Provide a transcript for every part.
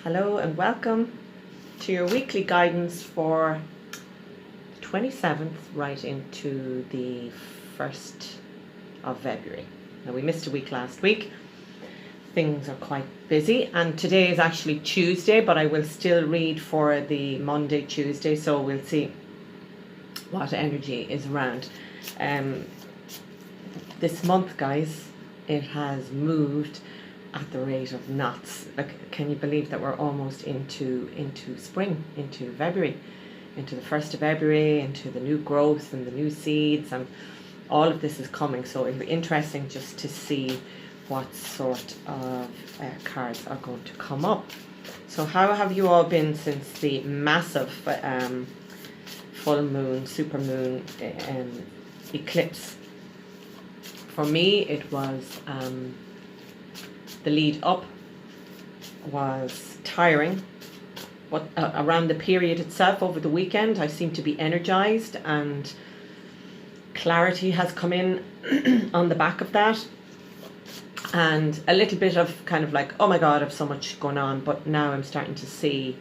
Hello and welcome to your weekly guidance for 27th right into the 1st of February. Now we missed a week last week. Things are quite busy and today is actually Tuesday, but I will still read for the Monday, Tuesday, so we'll see what energy is around. This month, guys, it has moved at the rate of knots. Like, can you believe that we're almost into spring, into February, into the 1st of February, into the new growth and the new seeds, and all of this is coming. So it'll be interesting just to see what sort of cards are going to come up. So how have you all been since the massive full moon, super moon eclipse? For me, it was the lead up was tiring, but around the period itself over the weekend I seem to be energized and clarity has come in on the back of that, and a little bit of kind of like, oh my god, I've so much going on, but now I'm starting to see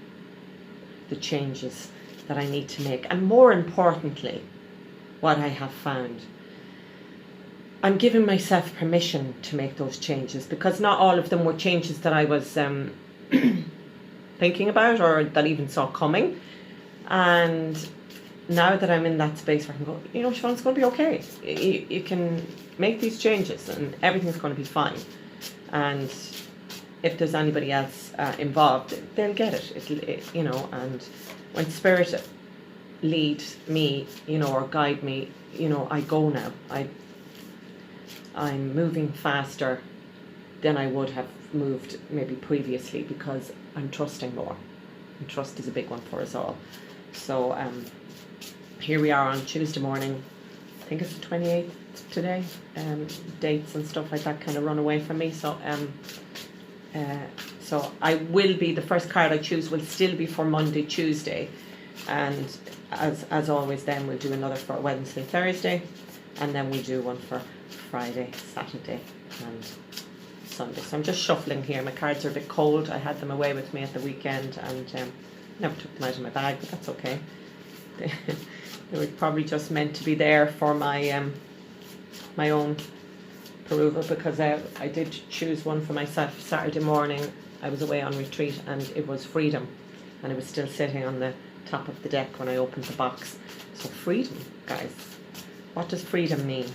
the changes that I need to make, and more importantly, what I have found, I'm giving myself permission to make those changes, because not all of them were changes that I was thinking about or that even saw coming. And now that I'm in that space where I can go, you know, Siobhan, it's going to be okay. You can make these changes and everything's going to be fine. And if there's anybody else involved, they'll get it. You know, and when spirit lead me, you know, or guide me, you know, I go now. I'm moving faster than I would have moved maybe previously, because I'm trusting more. And trust is a big one for us all. So here we are on Tuesday morning. I think it's the 28th today. Dates and stuff like that kind of run away from me. So so I will be, the first card I choose will still be for Monday, Tuesday. And as always, then we'll do another for Wednesday, Thursday. And then we do one for Friday, Saturday and Sunday. So I'm just shuffling here. My cards are a bit cold. I had them away with me at the weekend and never took them out of my bag, but that's okay. They were probably just meant to be there for my my own perusal, because I did choose one for myself Saturday morning. I was away on retreat and it was freedom, and it was still sitting on the top of the deck when I opened the box. So freedom, guys. What does freedom mean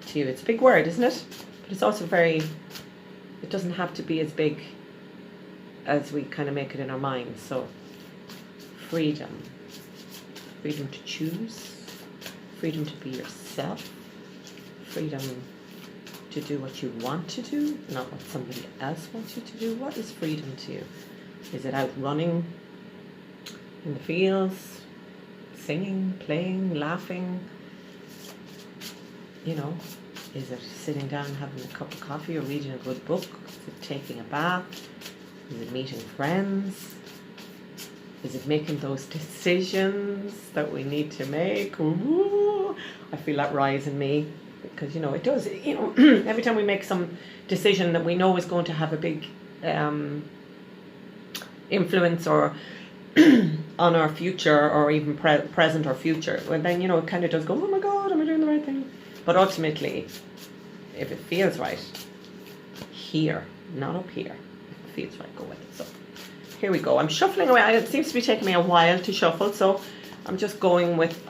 to you? It's a big word, isn't it? But it's also very, it doesn't have to be as big as we kind of make it in our minds. So freedom. Freedom to choose. Freedom to be yourself. Freedom to do what you want to do, not what somebody else wants you to do. What is freedom to you? Is it out running in the fields, singing, playing, laughing? You know, is it sitting down having a cup of coffee or reading a good book? Is it taking a bath? Is it meeting friends? Is it making those decisions that we need to make? Ooh, I feel that rise in me, because, you know, it does. You know, every time we make some decision that we know is going to have a big influence or on our future, or even present or future, well then, you know, it kind of does go, oh my god, am I doing the right thing? But ultimately, if it feels right, here, not up here, if it feels right, go with it. So here we go. I'm shuffling away. It seems to be taking me a while to shuffle, so I'm just going with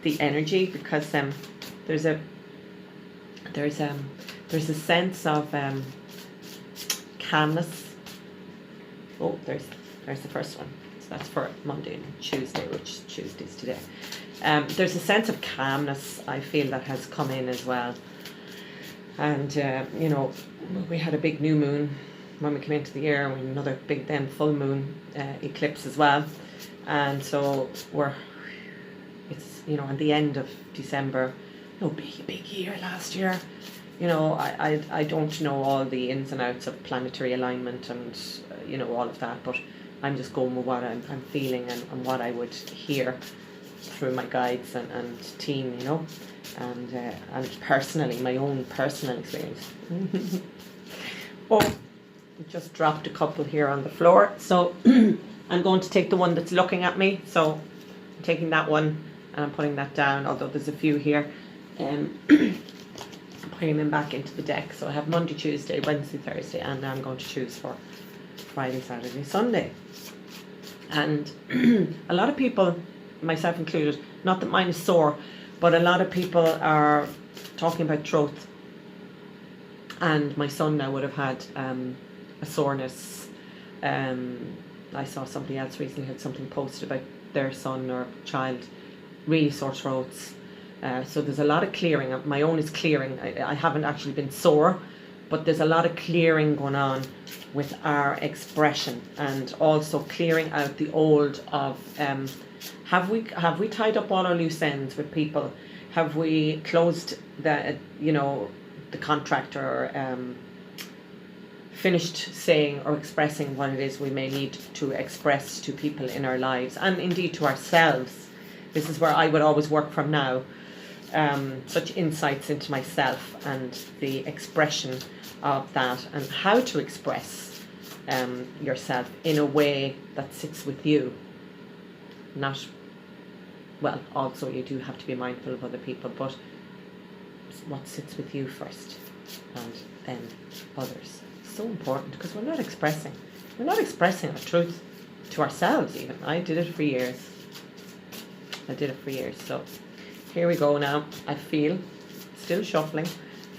the energy, because there's a sense of calmness. Oh, there's the first one. So that's for Monday and Tuesday, which Tuesday's today. There's a sense of calmness I feel that has come in as well. And, you know, we had a big new moon when we came into the year, and we had another big then full moon eclipse as well. And so it's, you know, at the end of December, no big year last year. You know, I don't know all the ins and outs of planetary alignment and, you know, all of that, but I'm just going with what I'm feeling and what I would hear through my guides and team, you know, and personally, my own personal experience. Oh, Just dropped a couple here on the floor. So I'm going to take the one that's looking at me. So I'm taking that one and I'm putting that down, although there's a few here. Putting them back into the deck. So I have Monday, Tuesday, Wednesday, Thursday, and now I'm going to choose for Friday, Saturday, Sunday. And a lot of people, myself included, not that mine is sore, but a lot of people are talking about throat. And my son now would have had a soreness. I saw somebody else recently had something posted about their son or child, really sore throats. So there's a lot of clearing. My own is clearing. I haven't actually been sore, but there's a lot of clearing going on with our expression, and also clearing out the old of have we tied up all our loose ends with people? Have we closed the contract, or finished saying or expressing what it is we may need to express to people in our lives, and indeed to ourselves? This is where I would always work from now. Such insights into myself and the expression of that, and how to express yourself in a way that sits with you. Not, well, also you do have to be mindful of other people, but what sits with you first, and then others. So important, because we're not expressing our truth to ourselves even. I did it for years. So here we go now. I feel still shuffling.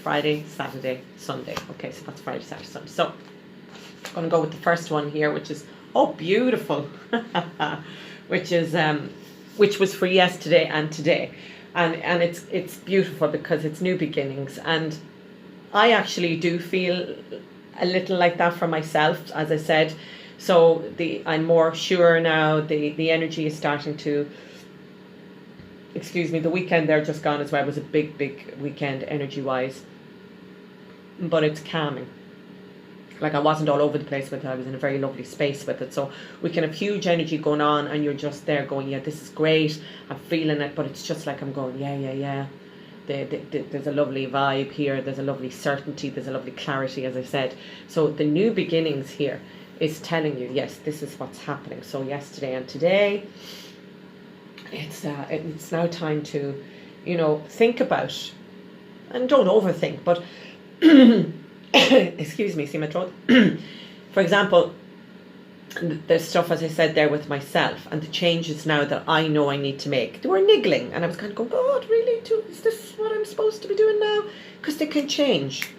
Friday, Saturday, Sunday. Okay, so that's Friday, Saturday, Sunday. So I'm going to go with the first one here, which is, oh, beautiful. which was for yesterday and today. And it's beautiful because it's new beginnings. And I actually do feel a little like that for myself, as I said. So I'm more sure now. The energy is starting to, the weekend there just gone as well was a big weekend energy wise, but it's calming. Like, I wasn't all over the place with it. I was in a very lovely space with it. So we can have huge energy going on, and you're just there going, yeah, this is great, I'm feeling it. But it's just like I'm going, yeah. There's a lovely vibe here. There's a lovely certainty. There's a lovely clarity, as I said. So the new beginnings here is telling you, yes, this is what's happening. So yesterday and today, it's now time to, think about, and don't overthink, but excuse me, see my throat. For example, there's stuff, as I said there, with myself, and the changes now that I know I need to make. They were niggling, and I was kind of going, God, really? Is this what I'm supposed to be doing now? Because they can change.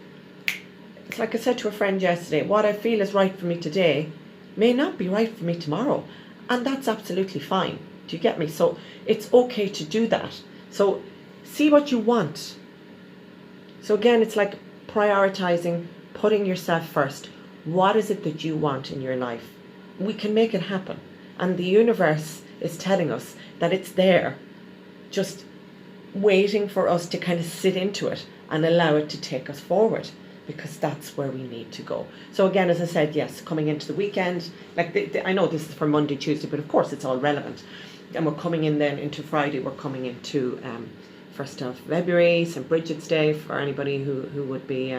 It's like I said to a friend yesterday, what I feel is right for me today may not be right for me tomorrow, and that's absolutely fine. Do you get me? So it's okay to do that. So see what you want. So again, it's like prioritizing, putting yourself first. What is it that you want in your life? We can make it happen. And the universe is telling us that it's there, just waiting for us to kind of sit into it and allow it to take us forward, because that's where we need to go. So again, as I said, yes, coming into the weekend, like I know this is for Monday, Tuesday, but of course it's all relevant. And we're coming in then into Friday, we're coming into 1st of February, St. Bridget's Day, for anybody who would be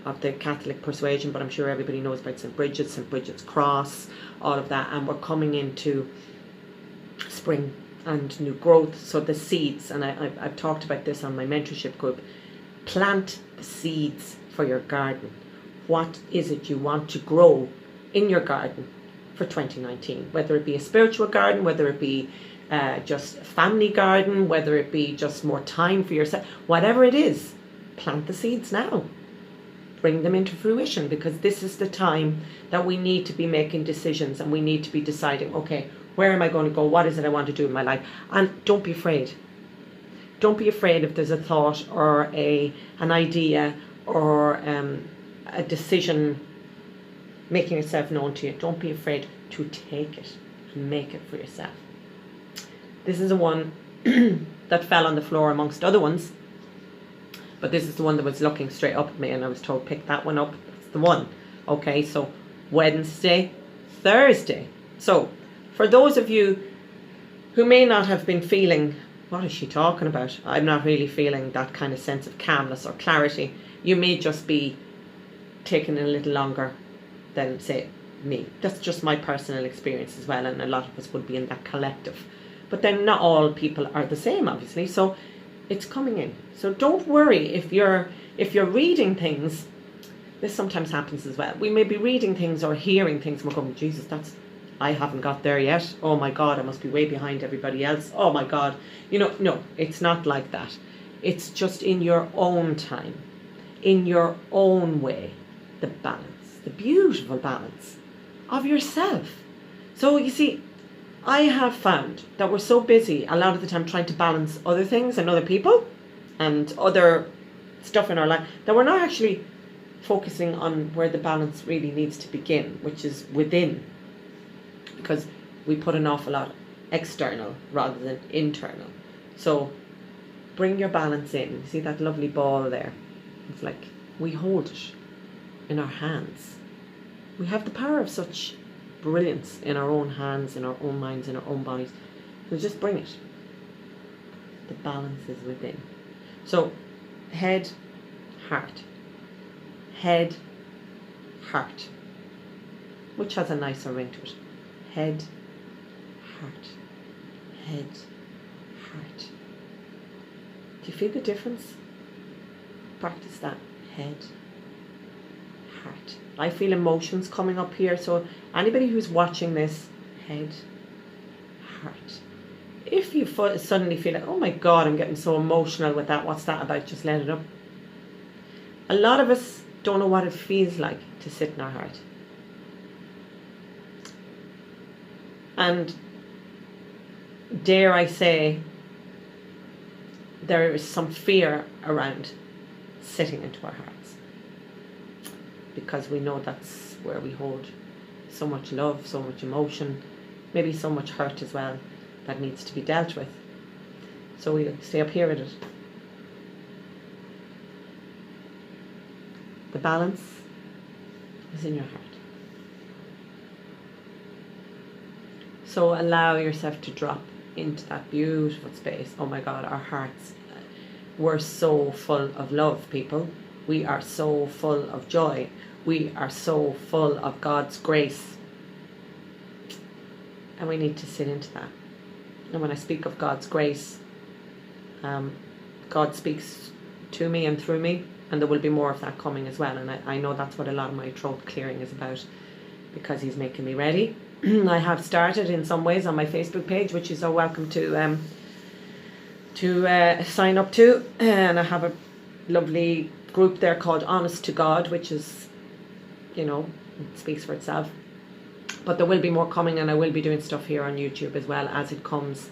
of the Catholic persuasion, but I'm sure everybody knows about St. Bridget's Cross, all of that. And we're coming into spring and new growth. So the seeds, and I've talked about this on my mentorship group, plant the seeds for your garden. What is it you want to grow in your garden for 2019? Whether it be a spiritual garden, whether it be just a family garden, whether it be just more time for yourself, whatever it is, plant the seeds now. Bring them into fruition, because this is the time that we need to be making decisions, and we need to be deciding, okay, where am I going to go? What is it I want to do in my life? And don't be afraid. Don't be afraid if there's a thought or an idea or a decision making itself known to you. Don't be afraid to take it and make it for yourself. This is the one that fell on the floor amongst other ones, but this is the one that was looking straight up at me, and I was told, pick that one up. It's the one. Okay, so Wednesday, Thursday. So for those of you who may not have been feeling, what is she talking about? I'm not really feeling that kind of sense of calmness or clarity. You may just be taking a little longer than, say, me. That's just my personal experience as well, and a lot of us would be in that collective. But then not all people are the same, obviously, so it's coming in. So don't worry if you're reading things. This sometimes happens as well. We may be reading things or hearing things and we're going, Jesus, I haven't got there yet. Oh my God, I must be way behind everybody else. Oh my God. No, it's not like that. It's just in your own time, in your own way, the balance, the beautiful balance of yourself. So you see, I have found that we're so busy a lot of the time trying to balance other things and other people and other stuff in our life that we're not actually focusing on where the balance really needs to begin, which is within, because we put an awful lot external rather than internal. So bring your balance in. You see that lovely ball there? It's like we hold it in our hands. We have the power of such brilliance in our own hands, in our own minds, in our own bodies. So just bring it. The balance is within. So head, heart. Head, heart. Which has a nicer ring to it. Head, heart. Head, heart. Do you feel the difference? Practice that. Head, heart. I feel emotions coming up here. So anybody who's watching this, head, heart. If you suddenly feel like, oh my God, I'm getting so emotional with that. What's that about? Just let it up. A lot of us don't know what it feels like to sit in our heart. And dare I say, there is some fear around sitting into our hearts, because we know that's where we hold so much love, so much emotion, maybe so much hurt as well that needs to be dealt with. So we stay up here with it. The balance is in your heart. So allow yourself to drop into that beautiful space. Oh my God, our hearts, we're so full of love, people. We are so full of joy. We are so full of God's grace. And we need to sit into that. And when I speak of God's grace, God speaks to me and through me, and there will be more of that coming as well. And I know that's what a lot of my throat clearing is about, because He's making me ready. I have started in some ways on my Facebook page, which is welcome to sign up to, and I have a lovely group there called Honest to God, which is, it speaks for itself. But there will be more coming, and I will be doing stuff here on YouTube as well as it comes.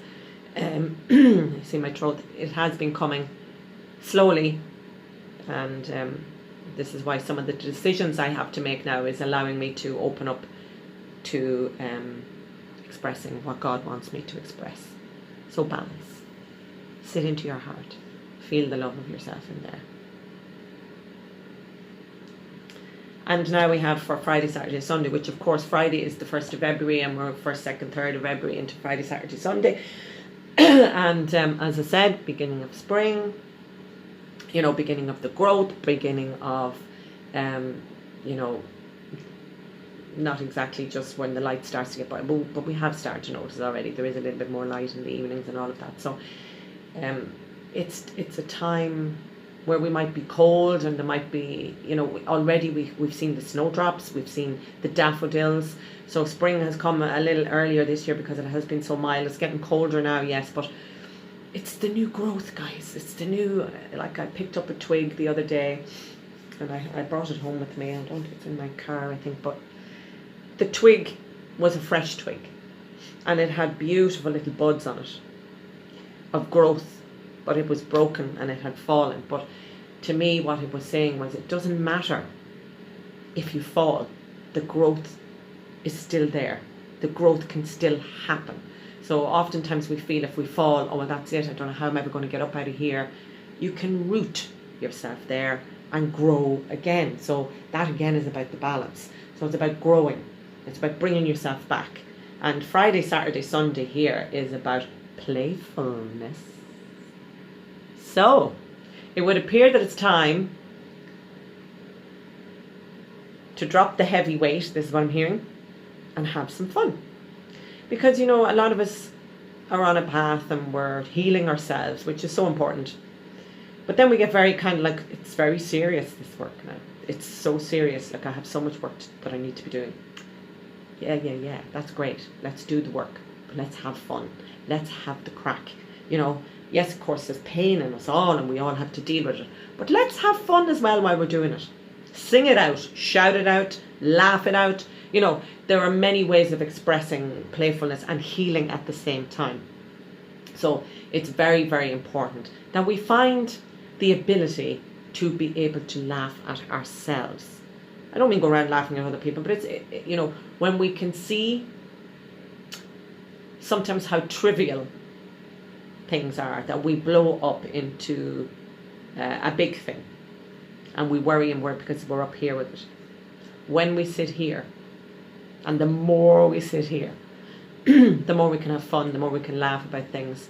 You see my throat, it has been coming slowly, and this is why some of the decisions I have to make now is allowing me to open up to expressing what God wants me to express. So balance. Sit into your heart. Feel the love of yourself in there. And now we have for Friday, Saturday, Sunday, which of course Friday is the 1st of February, and we're 1st, 2nd, 3rd of February into Friday, Saturday, Sunday. And as I said, beginning of spring, beginning of the growth, beginning of, not exactly just when the light starts to get bright, but we have started to notice already there is a little bit more light in the evenings and all of that. So it's a time where we might be cold, and there might be, already we've seen the snowdrops, we've seen the daffodils. So spring has come a little earlier this year because it has been so mild. It's getting colder now, yes, but it's the new growth, guys. It's the new, like I picked up a twig the other day, and I brought it home with me. I don't think it's in my car, I think, but the twig was a fresh twig, and it had beautiful little buds on it of growth, but it was broken and it had fallen. But to me, what it was saying was, it doesn't matter if you fall, the growth is still there. The growth can still happen. So oftentimes we feel if we fall, oh well, that's it, I don't know how I'm ever going to get up out of here. You can root yourself there and grow again. So that again is about the balance. So it's about growing. It's about bringing yourself back. And Friday, Saturday, Sunday here is about playfulness. So it would appear that it's time to drop the heavy weight, this is what I'm hearing, and have some fun. Because, you know, a lot of us are on a path and we're healing ourselves, which is so important. But then we get very kind of like, it's very serious, this work now. It's so serious. Like, I have so much work that I need to be doing. Yeah, that's great. Let's do the work. But let's have fun. Let's have the crack. You know, yes, of course, there's pain in us all and we all have to deal with it. But let's have fun as well while we're doing it. Sing it out, shout it out, laugh it out. You know, there are many ways of expressing playfulness and healing at the same time. So it's very, very important that we find the ability to be able to laugh at ourselves. I don't mean go around laughing at other people, but it's, you know, when we can see sometimes how trivial things are, that we blow up into a big thing, and we worry and worry because we're up here with it. When we sit here, and the more we sit here, the more we can have fun, the more we can laugh about things,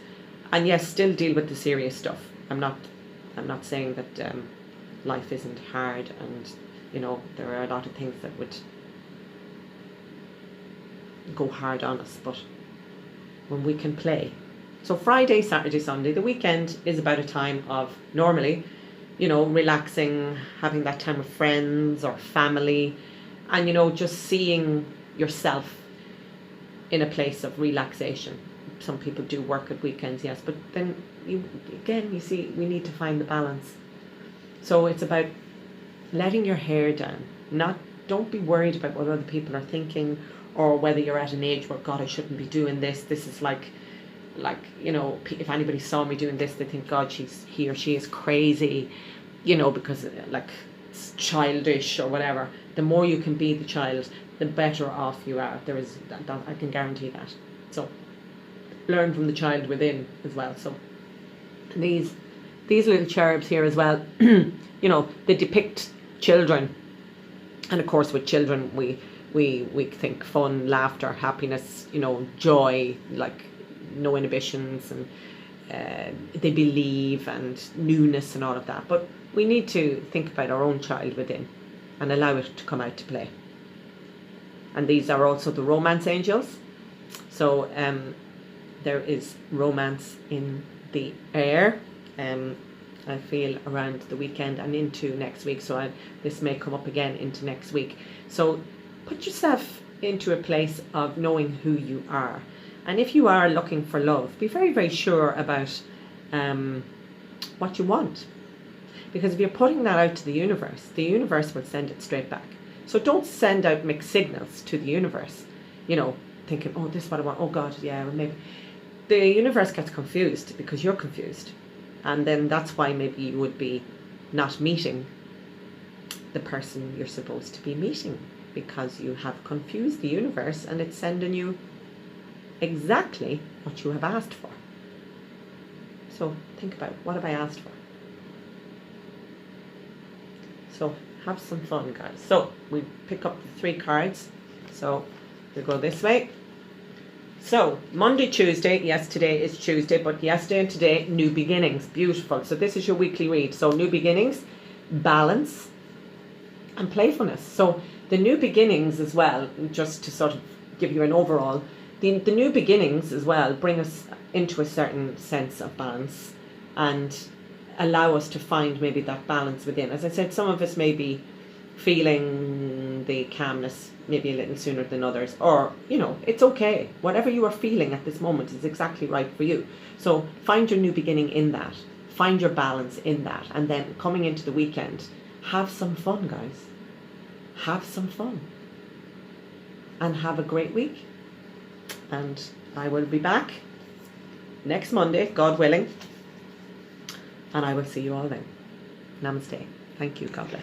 and yes, still deal with the serious stuff. I'm not saying that life isn't hard, and you know, there are a lot of things that would go hard on us, but when we can play. So Friday, Saturday, Sunday, the weekend is about a time of normally, you know, relaxing, having that time with friends or family, and you know, just seeing yourself in a place of relaxation. Some people do work at weekends, yes, but then you see, we need to find the balance. So it's about letting your hair down. Don't be worried about what other people are thinking, or whether you're at an age where, God, I shouldn't be doing this. This is like, you know, if anybody saw me doing this, they think, God, he or she is crazy, you know, because like it's childish or whatever. The more you can be the child, the better off you are. There is that I can guarantee that. So learn from the child within as well. So these little cherubs here as well, you know, they depict children, and of course with children we think fun, laughter, happiness, you know, joy, like no inhibitions, and they believe, and newness and all of that. But we need to think about our own child within and allow it to come out to play. And these are also the romance angels. So there is romance in the air, I feel, around the weekend and into next week. So this may come up again into next week. So put yourself into a place of knowing who you are. And if you are looking for love, be very, very sure about what you want. Because if you're putting that out to the universe will send it straight back. So don't send out mixed signals to the universe, you know, thinking, oh, this is what I want, oh God, yeah, well, maybe. The universe gets confused because you're confused. And then that's why maybe you would be not meeting the person you're supposed to be meeting, because you have confused the universe and it's sending you exactly what you have asked for. So think about, what have I asked for? So have some fun, guys. So we pick up the 3 cards. So we go this way. So Monday, Tuesday, yes, today is Tuesday, but yesterday and today, new beginnings. Beautiful. So this is your weekly read. So new beginnings, balance, and playfulness. So the new beginnings as well, just to sort of give you an overall, the new beginnings as well bring us into a certain sense of balance and allow us to find maybe that balance within. As I said, some of us may be feeling the calmness maybe a little sooner than others, or, you know, it's okay. Whatever you are feeling at this moment is exactly right for you. So find your new beginning in that. Find your balance in that. And then coming into the weekend, have some fun, guys. Have some fun. And have a great week. And I will be back next Monday, God willing. And I will see you all then. Namaste. Thank you. God bless.